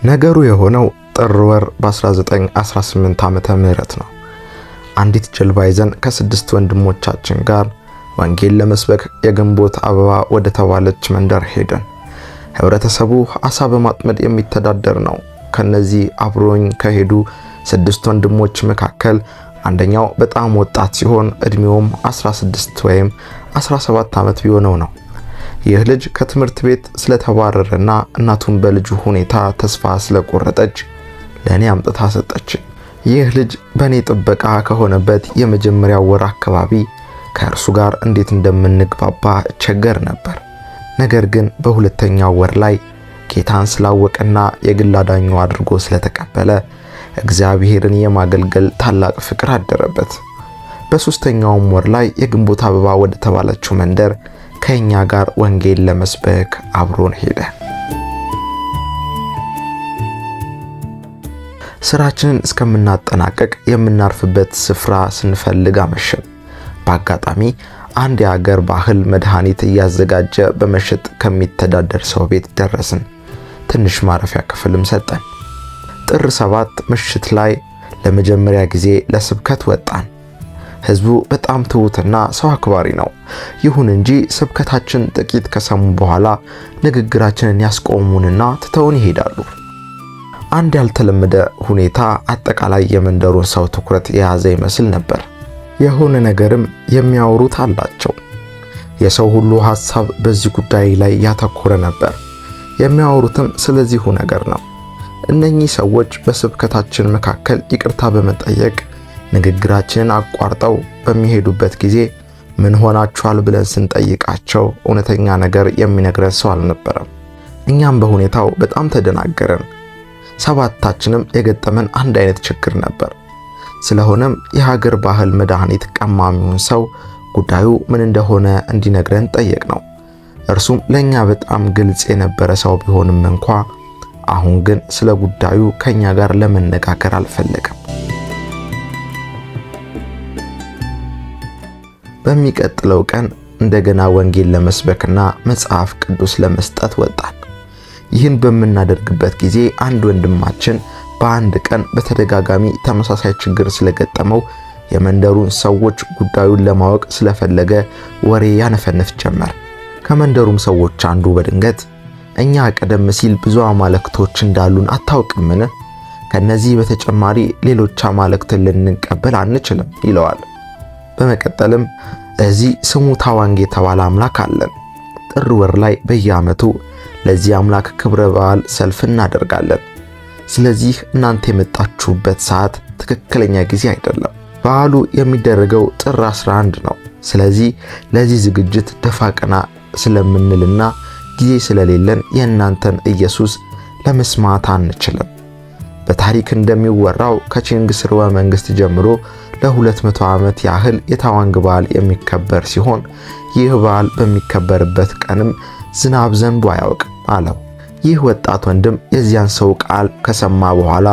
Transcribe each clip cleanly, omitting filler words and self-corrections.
ነገሩ የሆነው ጥር ወር በ1918 ዓመተ ምህረት ነው። አንዲት ጀልባ ይዘን ከስድስት ወንድሞቻችን ጋር ወንጌል ለመስበክ የግንቦት አበባ ወደ ተባለች መንደር ሄደን። ህብረተሰቡ አሳ በማጥመድ የሚተዳደር ነው። ከነዚህ አብሮኝ ከሄዱ ስድስት ወንድሞች መካከል አንደኛው በጣም ወጣት ሲሆን እድሜውም 16 ወይም 17 ዓመት ቢሆነው ነው። ይህ ልጅ ከትምህርት ቤት ስለተባረረና እናቱን በልጁ ሁኔታ ተስፋ ስለቆረጠች ለኔ አምጥታ ሰጠች። ይህ ልጅ በኔ ጥበቃ ከሆነበት የመጀመሪያው ወር አካባቢ ከእርሱ ጋር እንዴት እንደምንግባባ እቸገር ነበር። ነገር ግን በሁለተኛው ወር ላይ ጌታን ስላወቀና የግል አዳኙ አድርጎ ስለተቀበለ እግዚአብሔርን የማገልገል ታላቅ ፍቅር አደረበት። በሶስተኛውም ወር ላይ የግንቦት አበባ ወደ ተባለችው መንደር ከኛ ጋር ወንጌል ለመስበክ አብሮን ሄደ። ስራችንን እስከምናጠናቀቅ የምናርፍበት ስፍራ ስንፈልግ አመሸን። በአጋጣሚ አንድ የአገር ባህል መድኃኒት እያዘጋጀ በመሸጥ ከሚተዳደር ሰው ቤት ደረስን። ትንሽ ማረፊያ ክፍልም ሰጠን። ጥር 7 ምሽት ላይ ለመጀመሪያ ጊዜ ለስብከት ወጣን። ህዝቡ በጣም ትሁትና ሰው አክባሪ ነው። ይሁን እንጂ ስብከታችን ጥቂት ከሰሙ በኋላ ንግግራችንን ያስቆሙንና ትተውን ይሄዳሉ። አንድ ያልተለመደ ሁኔታ አጠቃላይ የመንደሩን ሰው ትኩረት የያዘ ይመስል ነበር። የሆነ ነገርም የሚያወሩት አላቸው። የሰው ሁሉ ሐሳብ በዚህ ጉዳይ ላይ ያተኮረ ነበር። የሚያወሩትም ስለዚሁ ነገር ነው። እነኚህ ሰዎች በስብከታችን መካከል ይቅርታ በመጠየቅ ንግግራችንን አቋርጠው በሚሄዱበት ጊዜ ምን ሆናችኋል ብለን ስንጠይቃቸው እውነተኛ ነገር የሚነግረን ሰው አልነበረም። እኛም በሁኔታው በጣም ተደናገረን። ሰባታችንም የገጠመን አንድ አይነት ችግር ነበር። ስለሆነም የሀገር ባህል መድኃኒት ቀማሚውን ሰው ጉዳዩ ምን እንደሆነ እንዲነግረን ጠየቅነው። እርሱም ለኛ በጣም ግልጽ የነበረ ሰው ቢሆንም እንኳ አሁን ግን ስለ ጉዳዩ ከኛ ጋር ለመነጋገር አልፈለገም። በሚቀጥለው ቀን እንደገና ወንጌል ለመስበክና መጽሐፍ ቅዱስ ለመስጠት ወጣን። ይህን በምናደርግበት ጊዜ አንድ ወንድማችን በአንድ ቀን በተደጋጋሚ ተመሳሳይ ችግር ስለገጠመው የመንደሩን ሰዎች ጉዳዩን ለማወቅ ስለፈለገ ወሬ ያነፈንፍ ጀመር። ከመንደሩም ሰዎች አንዱ በድንገት እኛ ቀደም ሲል ብዙ አማልክቶች እንዳሉን አታውቅምን? ከነዚህ በተጨማሪ ሌሎች አማልክትን ልንቀበል አንችልም ይለዋል። በመቀጠልም እዚህ ስሙ ታዋንግ የተባለ አምላክ አለን። ጥር ወር ላይ በየዓመቱ ለዚህ አምላክ ክብረ በዓል ሰልፍ እናደርጋለን። ስለዚህ እናንተ የመጣችሁበት ሰዓት ትክክለኛ ጊዜ አይደለም። በዓሉ የሚደረገው ጥር 11 ነው። ስለዚህ ለዚህ ዝግጅት ደፋ ቀና ስለምንልና ጊዜ ስለሌለን የእናንተን ኢየሱስ ለመስማት አንችልም። በታሪክ እንደሚወራው ከቺንግ ስርወ መንግስት ጀምሮ ለ200 ዓመት ያህል የታዋንግ በዓል የሚከበር ሲሆን ይህ በዓል በሚከበርበት ቀንም ዝናብ ዘንቦ አያውቅም አለው። ይህ ወጣት ወንድም የዚያን ሰው ቃል ከሰማ በኋላ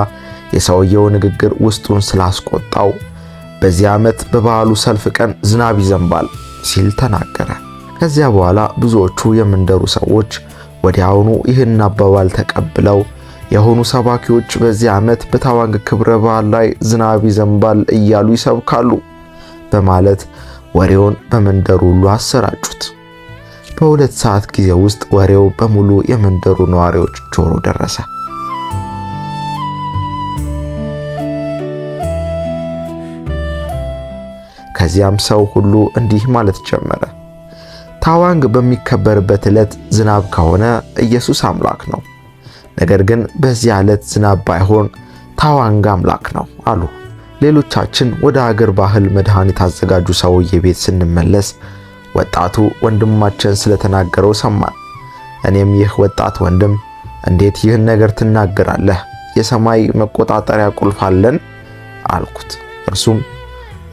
የሰውየው ንግግር ውስጡን ስላስቆጣው በዚህ ዓመት በበዓሉ ሰልፍ ቀን ዝናብ ይዘንባል ሲል ተናገረ። ከዚያ በኋላ ብዙዎቹ የመንደሩ ሰዎች ወዲያውኑ ይህን አባባል ተቀብለው የሆኑ ሰባኪዎች በዚህ ዓመት በታዋንግ ክብረ በዓል ላይ ዝናብ ይዘንባል እያሉ ይሰብካሉ በማለት ወሬውን በመንደሩ ሁሉ አሰራጩት። በ2 ሰዓት ጊዜ ውስጥ ወሬው በሙሉ የመንደሩ ነዋሪዎች ጆሮ ደረሰ። ከዚያም ሰው ሁሉ እንዲህ ማለት ጀመረ። ታዋንግ በሚከበርበት ዕለት ዝናብ ከሆነ ኢየሱስ አምላክ ነው። ነገር ግን በዚህ ዕለት ዝናብ ባይሆን ታዋንግ አምላክ ነው አሉ። ሌሎቻችን ወደ አገር ባህል መድኃኒት አዘጋጁ ሰውዬ ቤት ስንመለስ ወጣቱ ወንድማችን ስለተናገረው ሰማን። እኔም ይህ ወጣት ወንድም እንዴት ይህን ነገር ትናገራለህ? የሰማይ መቆጣጠሪያ ቁልፍ አለን አልኩት። እርሱም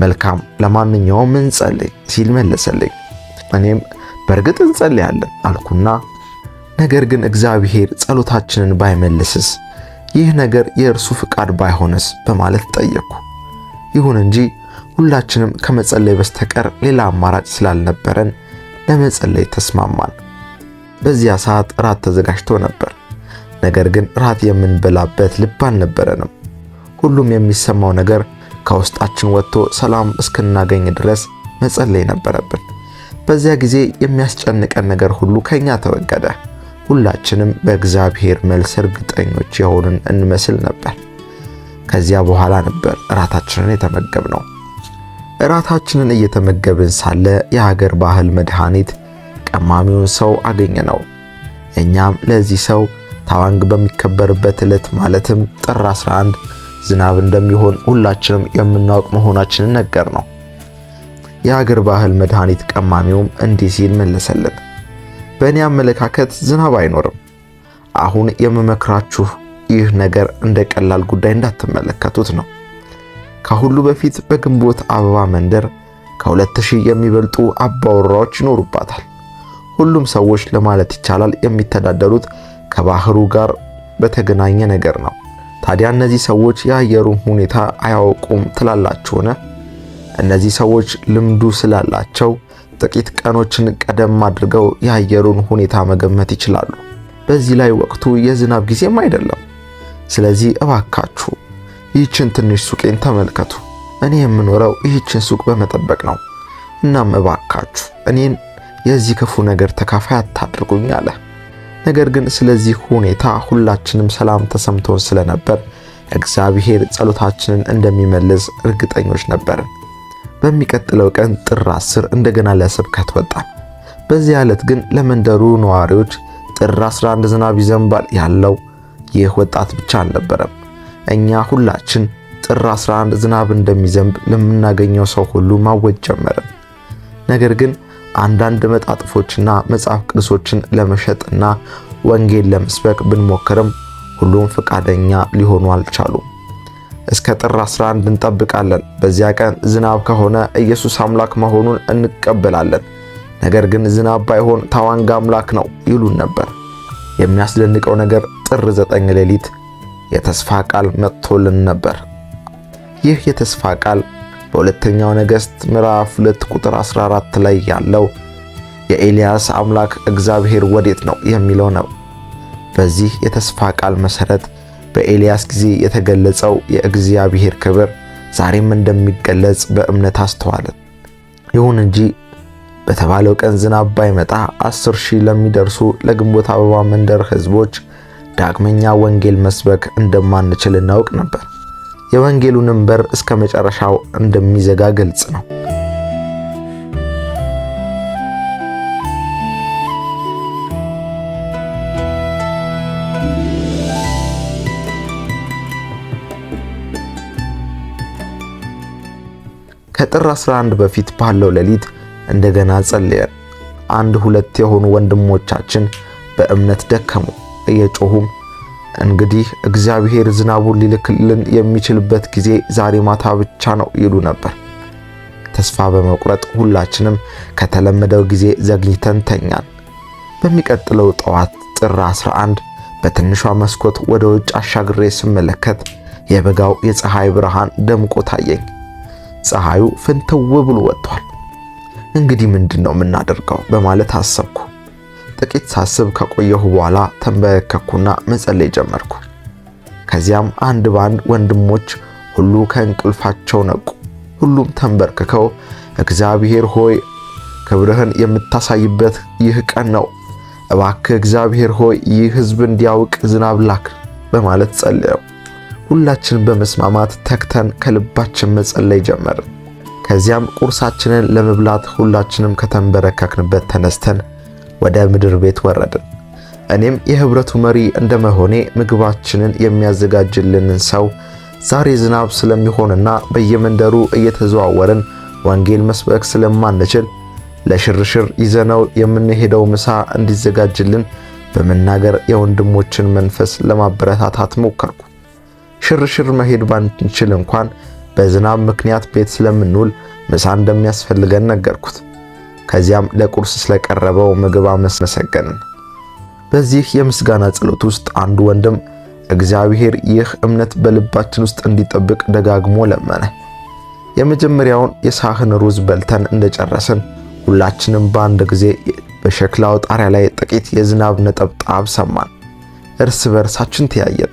መልካም ለማንኛውም እንጸልይ ሲል መለሰልኝ። እኔም በእርግጥ እንጸልያለን አልኩና ነገር ግን እግዚአብሔር ጸሎታችንን ባይመልስስ? ይህ ነገር የእርሱ ፍቃድ ባይሆንስ? በማለት ጠየቅኩ። ይሁን እንጂ ሁላችንም ከመጸለይ በስተቀር ሌላ አማራጭ ስላልነበረን ለመጸለይ ተስማማን። በዚያ ሰዓት ራት ተዘጋጅቶ ነበር። ነገር ግን ራት የምንበላበት ልብ አልነበረንም። ሁሉም የሚሰማው ነገር ከውስጣችን ወጥቶ ሰላም እስክናገኝ ድረስ መጸለይ ነበረብን። በዚያ ጊዜ የሚያስጨንቀን ነገር ሁሉ ከኛ ተወገደ። ሁላችንም በእግዚአብሔር መልስ እርግጠኞች የሆንን እንመስል ነበር። ከዚያ በኋላ ነበር እራታችንን የተመገብነው። እራታችንን እየተመገብን ሳለ የሀገር ባህል መድኃኒት ቀማሚውን ሰው አገኘነው። እኛም ለዚህ ሰው ታዋንግ በሚከበርበት ዕለት ማለትም ጥር 11 ዝናብ እንደሚሆን ሁላችንም የምናውቅ መሆናችንን ነገርነው። የሀገር ባህል መድኃኒት ቀማሚውም እንዲህ ሲል መለሰልን፣ በእኔ አመለካከት ዝናብ አይኖርም። አሁን የምመክራችሁ ይህ ነገር እንደ ቀላል ጉዳይ እንዳትመለከቱት ነው። ከሁሉ በፊት በግንቦት አበባ መንደር ከ2000 የሚበልጡ አባወራዎች ይኖሩባታል። ሁሉም ሰዎች ለማለት ይቻላል የሚተዳደሩት ከባህሩ ጋር በተገናኘ ነገር ነው። ታዲያ እነዚህ ሰዎች የአየሩን ሁኔታ አያውቁም ትላላችሁን? እነዚህ ሰዎች ልምዱ ስላላቸው ጥቂት ቀኖችን ቀደም አድርገው የአየሩን ሁኔታ መገመት ይችላሉ። በዚህ ላይ ወቅቱ የዝናብ ጊዜም አይደለም። ስለዚህ እባካችሁ ይህችን ትንሽ ሱቄን ተመልከቱ። እኔ የምኖረው ይህችን ሱቅ በመጠበቅ ነው። እናም እባካችሁ እኔን የዚህ ክፉ ነገር ተካፋይ አታድርጉኝ አለ። ነገር ግን ስለዚህ ሁኔታ ሁላችንም ሰላም ተሰምቶን ስለነበር እግዚአብሔር ጸሎታችንን እንደሚመልስ እርግጠኞች ነበርን። በሚቀጥለው ቀን ጥር 10 እንደገና ለስብከት ወጣን። በዚህ ዕለት ግን ለመንደሩ ነዋሪዎች ጥር 11 ዝናብ ይዘንባል ያለው ይህ ወጣት ብቻ አልነበረም። እኛ ሁላችን ጥር 11 ዝናብ እንደሚዘንብ ለምናገኘው ሰው ሁሉ ማወጅ ጀመርን። ነገር ግን አንዳንድ መጣጥፎችና መጽሐፍ ቅዱሶችን ለመሸጥና ወንጌል ለመስበክ ብንሞክርም ሁሉም ፈቃደኛ ሊሆኑ አልቻሉም። እስከ ጥር 11 እንጠብቃለን፣ በዚያ ቀን ዝናብ ከሆነ ኢየሱስ አምላክ መሆኑን እንቀበላለን፣ ነገር ግን ዝናብ ባይሆን ታዋንግ አምላክ ነው ይሉን ነበር። የሚያስደንቀው ነገር ጥር 9 ሌሊት የተስፋ ቃል መጥቶልን ነበር። ይህ የተስፋ ቃል በሁለተኛው ነገሥት ምዕራፍ 2 ቁጥር 14 ላይ ያለው የኤልያስ አምላክ እግዚአብሔር ወዴት ነው የሚለው ነው። በዚህ የተስፋ ቃል መሰረት በኤልያስ ጊዜ የተገለጸው የእግዚአብሔር ክብር ዛሬም እንደሚገለጽ በእምነት አስተዋልን። ይሁን እንጂ በተባለው ቀን ዝናብ ባይመጣ 10,000 ለሚደርሱ ለግንቦት አበባ መንደር ሕዝቦች ዳግመኛ ወንጌል መስበክ እንደማንችል እናውቅ ነበር። የወንጌሉንም በር እስከ መጨረሻው እንደሚዘጋ ግልጽ ነው። ከጥር 11 በፊት ባለው ሌሊት እንደገና ጸለየን። 1-2 የሆኑ ወንድሞቻችን በእምነት ደከሙ። እየጮሁም እንግዲህ እግዚአብሔር ዝናቡን ሊልክልን የሚችልበት ጊዜ ዛሬ ማታ ብቻ ነው ይሉ ነበር። ተስፋ በመቁረጥ ሁላችንም ከተለመደው ጊዜ ዘግይተን ተኛን። በሚቀጥለው ጠዋት ጥር 11 በትንሿ መስኮት ወደ ውጭ አሻግሬ ስመለከት የበጋው የፀሐይ ብርሃን ደምቆ ታየኝ። ፀሐዩ ፍንትው ብሎ ወጥቷል። እንግዲህ ምንድነው የምናደርገው በማለት አሰብኩ። ጥቂት ሳስብ ከቆየሁ በኋላ ተንበረከኩና መጸለይ ጀመርኩ። ከዚያም አንድ ባንድ ወንድሞች ሁሉ ከእንቅልፋቸው ነቁ። ሁሉም ተንበርክከው እግዚአብሔር ሆይ ክብርህን የምታሳይበት ይህ ቀን ነው፣ እባክህ እግዚአብሔር ሆይ ይህ ሕዝብ እንዲያውቅ ዝናብ ላክ በማለት ጸለዩ። ሁላችን በመስማማት ተክተን ከልባችን መጸለይ ጀመርን። ከዚያም ቁርሳችንን ለመብላት ሁላችንም ከተንበረከክንበት ተነስተን ወደ ምድር ቤት ወረድን። እኔም የህብረቱ መሪ እንደመሆኔ ምግባችንን የሚያዘጋጅልንን ሰው ዛሬ ዝናብ ስለሚሆንና በየመንደሩ እየተዘዋወርን ወንጌል መስበክ ስለማንችል ለሽርሽር ይዘነው የምንሄደው ምሳ እንዲዘጋጅልን በመናገር የወንድሞችን መንፈስ ለማበረታታት ሞከርኩ። ሽርሽር መሄድ ባንችል እንኳን በዝናብ ምክንያት ቤት ስለምንውል ምሳ እንደሚያስፈልገን ነገርኩት። ከዚያም ለቁርስ ስለቀረበው ምግብ አመሰገንን። በዚህ የምስጋና ጸሎት ውስጥ አንዱ ወንድም እግዚአብሔር ይህ እምነት በልባችን ውስጥ እንዲጠብቅ ደጋግሞ ለመነ። የመጀመሪያውን የሳህን ሩዝ በልተን እንደጨረስን ሁላችንም በአንድ ጊዜ በሸክላው ጣሪያ ላይ ጥቂት የዝናብ ነጠብጣብ ሰማን። እርስ በርሳችን ተያየን።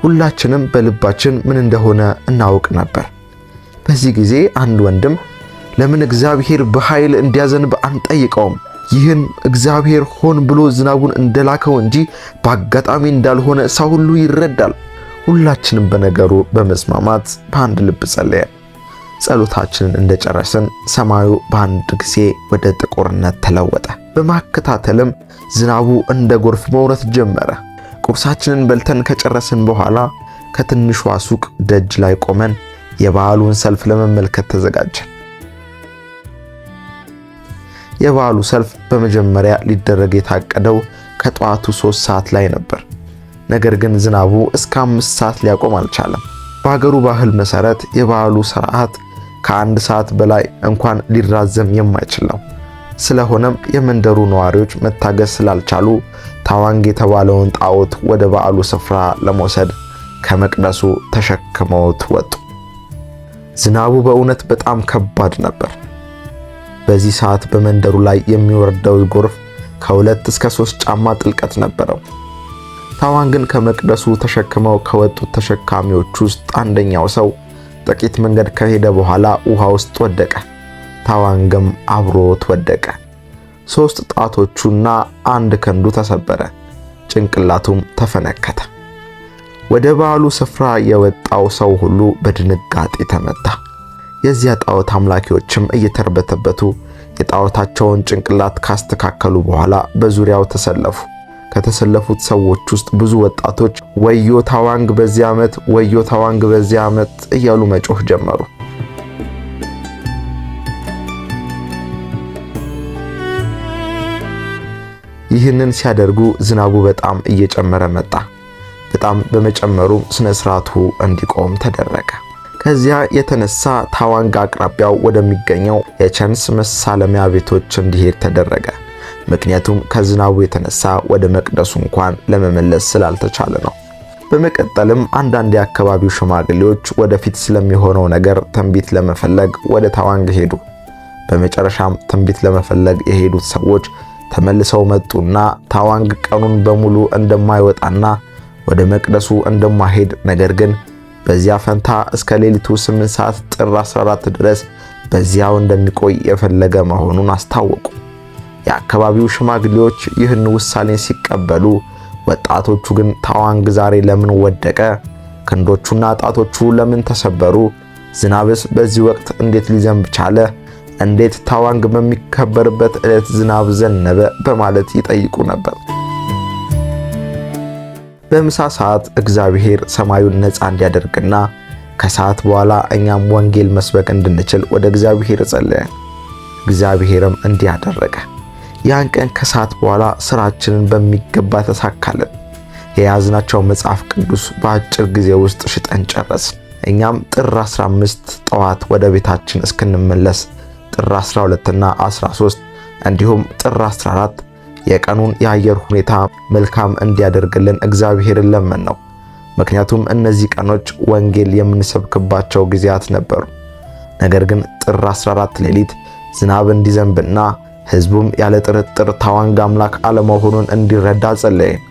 ሁላችንም በልባችን ምን እንደሆነ እናውቅ ነበር። በዚህ ጊዜ አንድ ወንድም ለምን እግዚአብሔር በኃይል እንዲያዘንብ አንጠይቀውም? ይህን እግዚአብሔር ሆን ብሎ ዝናቡን እንደላከው እንጂ በአጋጣሚ እንዳልሆነ ሰው ሁሉ ይረዳል። ሁላችንም በነገሩ በመስማማት በአንድ ልብ ጸለየን። ጸሎታችንን እንደጨረስን ሰማዩ በአንድ ጊዜ ወደ ጥቁርነት ተለወጠ። በማከታተልም ዝናቡ እንደ ጎርፍ መውረድ ጀመረ። ቁርሳችንን በልተን ከጨረስን በኋላ ከትንሿ ሱቅ ደጅ ላይ ቆመን የበዓሉን ሰልፍ ለመመልከት ተዘጋጀን። የበዓሉ ሰልፍ በመጀመሪያ ሊደረግ የታቀደው ከጠዋቱ 3 ሰዓት ላይ ነበር። ነገር ግን ዝናቡ እስከ 5 ሰዓት ሊያቆም አልቻለም። በአገሩ ባህል መሰረት የበዓሉ ሥርዓት ከ1 ሰዓት በላይ እንኳን ሊራዘም የማይችል ነው። ስለሆነም የመንደሩ ነዋሪዎች መታገስ ስላልቻሉ ታዋንግ የተባለውን ጣዖት ወደ በዓሉ ስፍራ ለመውሰድ ከመቅደሱ ተሸክመውት ወጡ። ዝናቡ በእውነት በጣም ከባድ ነበር። በዚህ ሰዓት በመንደሩ ላይ የሚወርደው ጎርፍ ከ2 እስከ 3 ጫማ ጥልቀት ነበረው። ታዋንግን ከመቅደሱ ተሸክመው ከወጡት ተሸካሚዎች ውስጥ አንደኛው ሰው ጥቂት መንገድ ከሄደ በኋላ ውሃ ውስጥ ወደቀ። ታዋንግም አብሮት ወደቀ። 3 ጣቶቹና 1 ክንዱ ተሰበረ፣ ጭንቅላቱም ተፈነከተ። ወደ በዓሉ ስፍራ የወጣው ሰው ሁሉ በድንጋጤ ተመታ። የዚያ ጣዖት አምላኪዎችም እየተርበተበቱ የጣዖታቸውን ጭንቅላት ካስተካከሉ በኋላ በዙሪያው ተሰለፉ። ከተሰለፉት ሰዎች ውስጥ ብዙ ወጣቶች ወዮ ታዋንግ በዚህ ዓመት፣ ወዮ ታዋንግ በዚህ ዓመት እያሉ መጮህ ጀመሩ። ይህንን ሲያደርጉ ዝናቡ በጣም እየጨመረ መጣ። በጣም በመጨመሩ ስነ ስርዓቱ እንዲቆም ተደረገ። ከዚያ የተነሳ ታዋንግ አቅራቢያው ወደሚገኘው የቸንስ መሳለሚያ ቤቶች እንዲሄድ ተደረገ። ምክንያቱም ከዝናቡ የተነሳ ወደ መቅደሱ እንኳን ለመመለስ ስላልተቻለ ነው። በመቀጠልም አንዳንድ የአካባቢው ሽማግሌዎች ወደፊት ስለሚሆነው ነገር ትንቢት ለመፈለግ ወደ ታዋንግ ሄዱ። በመጨረሻም ትንቢት ለመፈለግ የሄዱት ሰዎች ተመልሰው መጡና ታዋንግ ቀኑን በሙሉ እንደማይወጣና ወደ መቅደሱ እንደማይሄድ ነገር ግን በዚያ ፈንታ እስከ ሌሊቱ 8 ሰዓት ጥር 14 ድረስ በዚያው እንደሚቆይ የፈለገ መሆኑን አስታወቁ። የአካባቢው ሽማግሌዎች ይህን ውሳኔ ሲቀበሉ፣ ወጣቶቹ ግን ታዋንግ ዛሬ ለምን ወደቀ? ክንዶቹና ጣቶቹ ለምን ተሰበሩ? ዝናብስ በዚህ ወቅት እንዴት ሊዘንብ ቻለ? እንዴት ታዋንግ በሚከበርበት ዕለት ዝናብ ዘነበ? በማለት ይጠይቁ ነበር። በምሳ ሰዓት እግዚአብሔር ሰማዩን ነፃ እንዲያደርግና ከሰዓት በኋላ እኛም ወንጌል መስበክ እንድንችል ወደ እግዚአብሔር ጸለየን። እግዚአብሔርም እንዲህ አደረገ። ያን ቀን ከሰዓት በኋላ ስራችንን በሚገባ ተሳካልን። የያዝናቸው መጽሐፍ ቅዱስ በአጭር ጊዜ ውስጥ ሽጠን ጨረስን። እኛም ጥር 15 ጠዋት ወደ ቤታችን እስክንመለስ ጥር 12 እና 13 እንዲሁም ጥር 14 የቀኑን የአየር ሁኔታ መልካም እንዲያደርግልን እግዚአብሔርን ለመነው። ምክንያቱም እነዚህ ቀኖች ወንጌል የምንሰብክባቸው ጊዜያት ነበሩ። ነገር ግን ጥር 14 ሌሊት ዝናብ እንዲዘንብና ሕዝቡም ያለ ጥርጥር ታዋንግ አምላክ አለመሆኑን እንዲረዳ ጸለየን።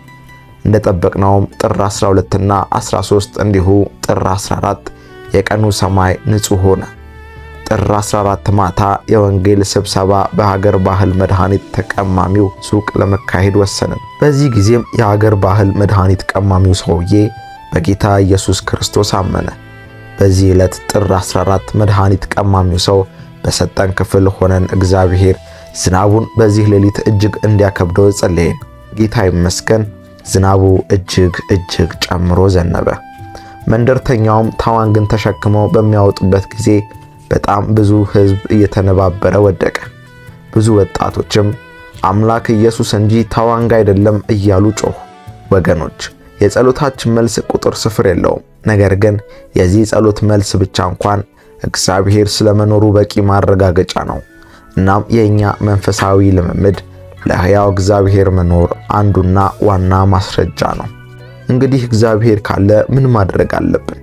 እንደጠበቅነውም ጥር 12 እና 13 እንዲሁ ጥር 14 የቀኑ ሰማይ ንጹህ ሆነ። ጥር 14 ማታ የወንጌል ስብሰባ በሀገር ባህል መድኃኒት ተቀማሚው ሱቅ ለመካሄድ ወሰንን። በዚህ ጊዜም የሀገር ባህል መድኃኒት ቀማሚው ሰውዬ በጌታ ኢየሱስ ክርስቶስ አመነ። በዚህ ዕለት ጥር 14 መድኃኒት ቀማሚው ሰው በሰጠን ክፍል ሆነን እግዚአብሔር ዝናቡን በዚህ ሌሊት እጅግ እንዲያከብደው ጸለየን። ጌታ ይመስገን፣ ዝናቡ እጅግ ጨምሮ ዘነበ። መንደርተኛውም ታዋንግን ተሸክመው በሚያወጡበት ጊዜ በጣም ብዙ ሕዝብ እየተነባበረ ወደቀ። ብዙ ወጣቶችም አምላክ ኢየሱስ እንጂ ታዋንግ አይደለም እያሉ ጮሁ። ወገኖች፣ የጸሎታችን መልስ ቁጥር ስፍር የለውም። ነገር ግን የዚህ ጸሎት መልስ ብቻ እንኳን እግዚአብሔር ስለመኖሩ በቂ ማረጋገጫ ነው። እናም የኛ መንፈሳዊ ልምምድ ለሕያው እግዚአብሔር መኖር አንዱና ዋና ማስረጃ ነው። እንግዲህ እግዚአብሔር ካለ ምን ማድረግ አለብን?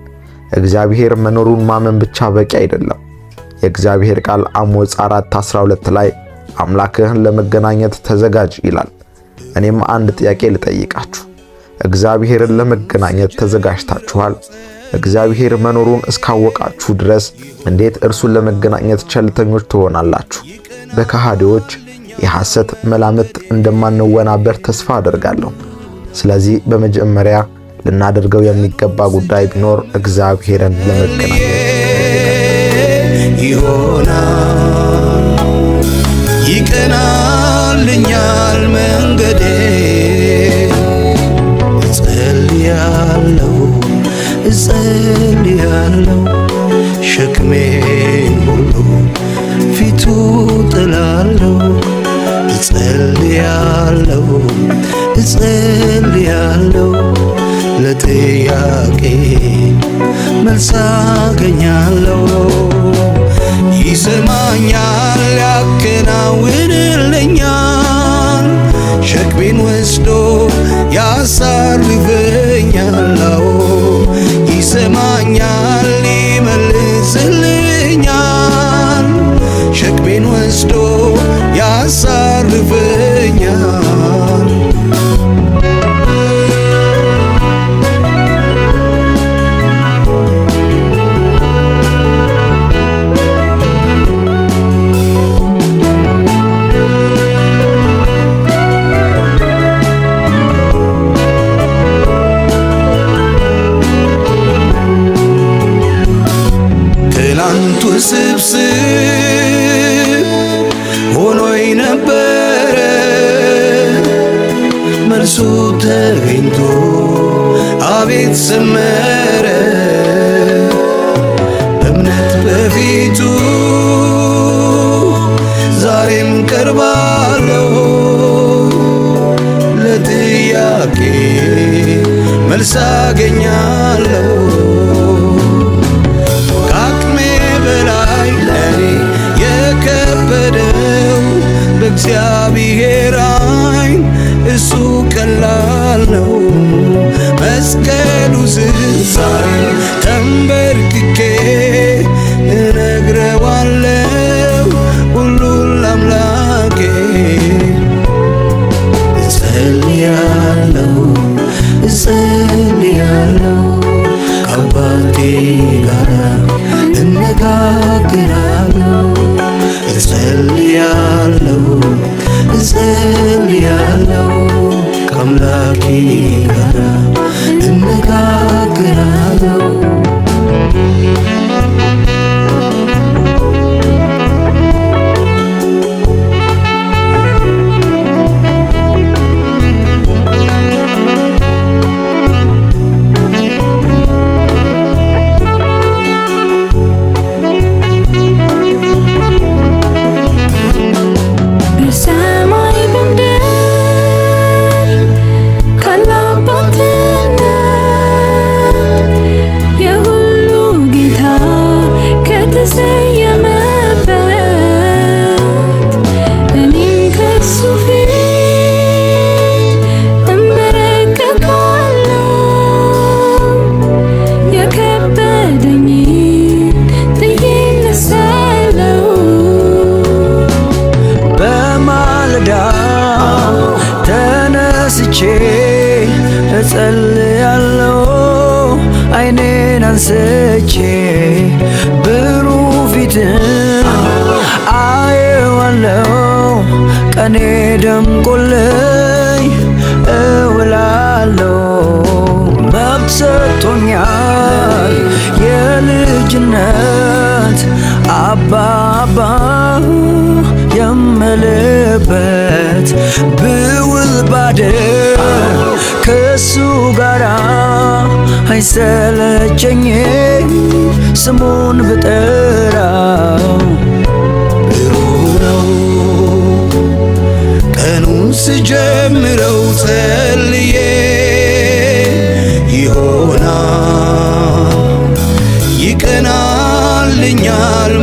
እግዚአብሔር መኖሩን ማመን ብቻ በቂ አይደለም። የእግዚአብሔር ቃል አሞጽ 4:12 ላይ አምላክህን ለመገናኘት ተዘጋጅ ይላል። እኔም አንድ ጥያቄ ልጠይቃችሁ። እግዚአብሔርን ለመገናኘት ተዘጋጅታችኋል? እግዚአብሔር መኖሩን እስካወቃችሁ ድረስ እንዴት እርሱን ለመገናኘት ቸልተኞች ትሆናላችሁ? በከሃዲዎች የሐሰት መላምት እንደማንወናበር ተስፋ አደርጋለሁ። ስለዚህ በመጀመሪያ ልናደርገው የሚገባ ጉዳይ ቢኖር እግዚአብሔርን ለመገናኘት ይሆናል። ይቀናልኛል መንገዴ፣ እጸልያለሁ ሸክሜን ሁሉ ፊቱ ጥላለሁ። እጸልያለሁ ለጥያቄ መልስ አገኛለሁ። ይሰማኛል፣ ያከናውንልኛል፣ ሸክሜን ወስዶ ያሳርፈኛል። ይሰማኛል፣ ይመልስልኛል፣ ሸክሜን ወስዶ ያሳርፈኛል። ትላንቱ ስብስብ ሆኖኝ ነበረ፣ መልሱ ተገኝቶ አቤት ሰመረ። በእምነት በፊቱ ዛሬም ቀርባለሁ፣ ለጥያቄ መልስ አገኛለሁ። በእግዚአብሔር ዓይን እሱ ቀላል ነው። መስቀሉ ስር ዛሬ ተንበርክኬ እነግረዋለሁ ሁሉን ለአምላኬ። እጸልያለሁ ከአባቴ ጋር እነጋገራለሁ። እጸልያለሁ ከአምላኬ ጋር እነጋገራለሁ። እጸልያለሁ ዓይኔን አንስቼ ብሩህ ፊትን አየዋለሁ። ቀኔ ደምቆልኝ እውላለሁ። መብት ሰጥቶኛል የልጅነት አባባ የምልበት ብውል ባድር ከሱ ጋራ አይሰለቸኝም ስሙን ብጠራው። ብሩህ ነው ቀኑን ስጀምረው ጸልዬ ይሆናል ይቀናልኛል